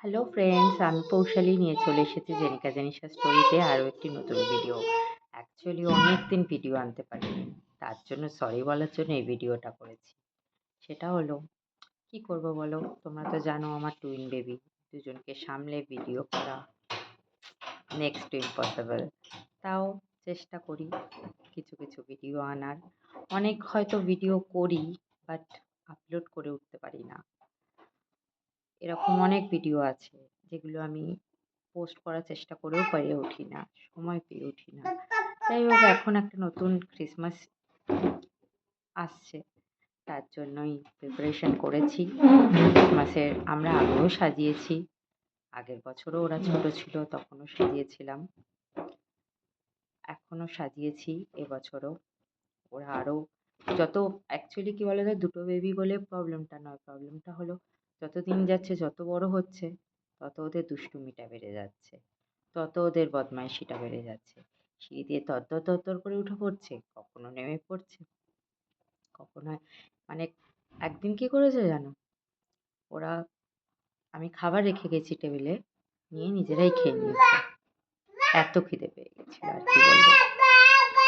Hello friends, আমি পৌশালী নিয়ে চলে এসেছি জেনিকা জেনিসা স্টোরিতে আরও একটি নতুন ভিডিও। অ্যাকচুয়ালি অনেক দিন ভিডিও আনতে পারিনি, তার জন্য সরি বলার জন্য এই ভিডিওটা করেছি। সেটা হলো, কি করব বলো, তোমরা তো জানো আমার টুইন বেবি, দুজনকে সামলে ভিডিও করা নেক্সট টু ইম্পসিবল। তাও চেষ্টা করি কিছু কিছু ভিডিও আনার। অনেক হয়তো ভিডিও করি, বাট আপলোড করে উঠতে পারি না। এরকম অনেক ভিডিও আছে যেগুলো আমি পোস্ট করার চেষ্টা করেও পেরে উঠি না, সময় পেয়ে উঠি না। যাই হোক, এখন একটা নতুন ক্রিসমাস আসছে, তার জন্যই প্রিপারেশন করেছি। ক্রিসমাসের আমরা আগেও সাজিয়েছি, আগের বছরও ওরা ছোট ছিল তখনও সাজিয়েছিলাম, এখনও সাজিয়েছি এবছরও। ওরা আরও যত, অ্যাকচুয়ালি কী বলো তো, দুটো বেবি বলে প্রবলেমটা নয়, প্রবলেমটা হলো যত দিন যাচ্ছে, যত বড় হচ্ছে, তত ওদের দুষ্টুমিটা বেড়ে যাচ্ছে, তত ওদের বদমাইশিটা বেড়ে যাচ্ছে। সিঁড়ি দিয়ে তরতর তরতর করে উঠে পড়ছে, কখনো নেমে পড়ছে, কখনো মানে একদিন কি করেছে জানো, ওরা, আমি খাবার রেখে গেছি টেবিলে, নিয়ে নিজেরাই খেয়ে নিয়েছে। এত খিদে পেয়ে গেছিল আর কি বলবো।